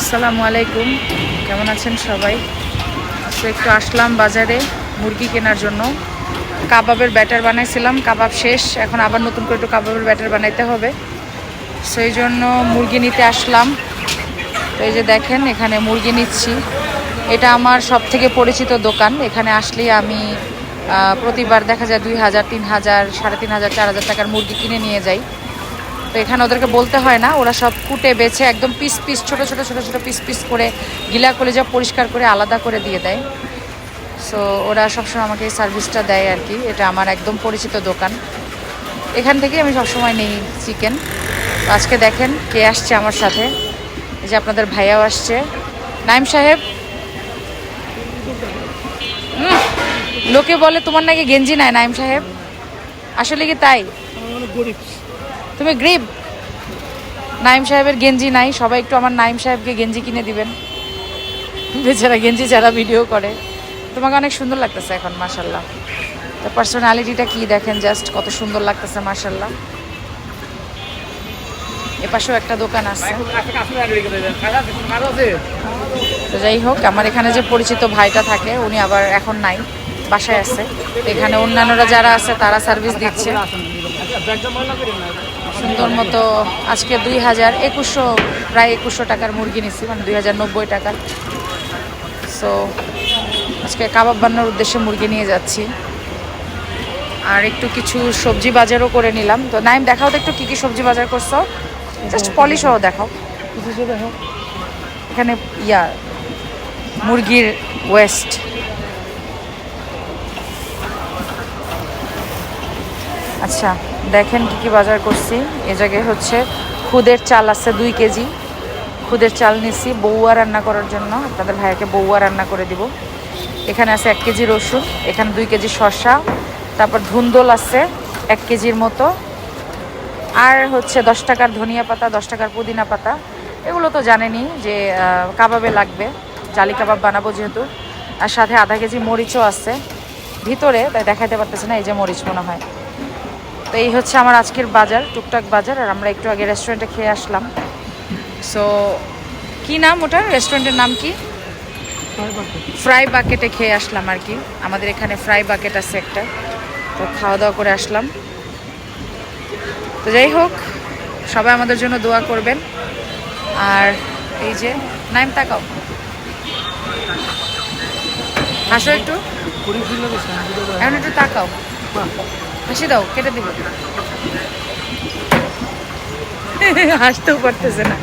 আসসালামু আলাইকুম, কেমন আছেন সবাই? তো একটু আসলাম বাজারে মুরগি কেনার জন্য। কাবাবের ব্যাটার বানাইছিলাম, কাবাব শেষ, এখন আবার নতুন করে একটু কাবাবের ব্যাটার বানাইতে হবে। সেই জন্য মুরগি নিতে আসলাম। তো এই যে দেখেন, এখানে মুরগি নিচ্ছি। এটা আমার সব থেকে পরিচিত দোকান। এখানে আসলেই আমি প্রতিবার দেখা যায় 2000, 3000, 3500, 4000 টাকার মুরগি কিনে নিয়ে যাই। তো এখানে ওদেরকে বলতে হয় না, ওরা সব কুটে বেছে একদম পিস পিস ছোট ছোট ছোট ছোট পিস পিস করে গিলা কলিজা পরিষ্কার করে আলাদা করে দিয়ে দেয়। সো ওরা সবসময় আমাকে এই সার্ভিসটা দেয় আর কি। এটা আমার একদম পরিচিত দোকান, এখান থেকেই আমি সবসময় নেই চিকেন। আজকে দেখেন কে আসছে আমার সাথে, এই যে আপনাদের ভাইয়াও আসছে, নাইম সাহেব। লোকে বলে তোমার নাকি গেঞ্জি নাই নাইম সাহেব, আসলে কি তাই? তুমি গরিব। নাইম সাহেবের গেঞ্জি নাই, সবাই একটু আমার নাইম সাহেবকে গেঞ্জি কিনে দিবেন। বেচারা গেঞ্জি যারা ভিডিও করে। তোমাকে অনেক সুন্দর লাগতেছে এখন, মাশাল্লাহ। তো পার্সোনালিটিটা কি দেখেন, জাস্ট কত সুন্দর লাগতেছে, মাশাল্লাহ। এপাশেও একটা দোকান আছে। তো যাই হোক, আমার এখানে যে পরিচিত ভাইটা থাকে উনি আবার এখন নাই, বাসায় আছে। এখানে অন্যান্যরা যারা আছে তারা সার্ভিস দিচ্ছে সুন্দর মতো। আজকে 2100, প্রায় 2100 টাকার মুরগি নিচ্ছি, মানে 2090 টাকার। সো আজকে কাবাব বানানোর উদ্দেশ্যে মুরগি নিয়ে যাচ্ছি। আর একটু কিছু সবজি বাজারও করে নিলাম। তো নাইম, দেখাও তো একটু কী কী সবজি বাজার করছো, জাস্ট পলিশও দেখাও। এখানে মুরগির ওয়েস্ট। আচ্ছা দেখেন কী কী বাজার করছি। এ জায়গায় হচ্ছে খুদের চাল আছে 2 কেজি, খুদের চাল নিছি বউয়া রান্না করার জন্য, আপনাদের ভাইয়াকে বউয়া রান্না করে দিব। এখানে আছে 1 কেজি রসুন, এখানে 2 কেজি শসা, তারপর ধুন্দল আছে 1 কেজির মতো, আর হচ্ছে 10 টাকার ধনিয়া পাতা, 10 টাকার পুদিনা পাতা। এগুলো তো জানেনই যে কাবাবে লাগবে, জালি কাবাব বানাবো যেহেতু। আর সাথে আধা কেজি মরিচও আছে ভিতরে, তাই দেখাতে পারতেছে না, এই যে মরিচ মনে হয়। তো এই হচ্ছে আমার আজকের বাজার, টুকটাক বাজার। আর আমরা একটু আগে রেস্টুরেন্টে খেয়ে আসলাম। সো কি নাম ওটার, রেস্টুরেন্টের নাম কি? ফ্রাই বাকেটে খেয়ে আসলাম আর কি। আমাদের এখানে ফ্রাই বাকেট আছে একটা, তো খাওয়া দাওয়া করে আসলাম। তো যাই হোক, সবাই আমাদের জন্য দোয়া করবেন। আর এই যে নাইম, তাকাও, হাসো একটু, এখন একটু তাকাও, হাসি দাও, কেটে দিব। হাসতেও পারতেছে না।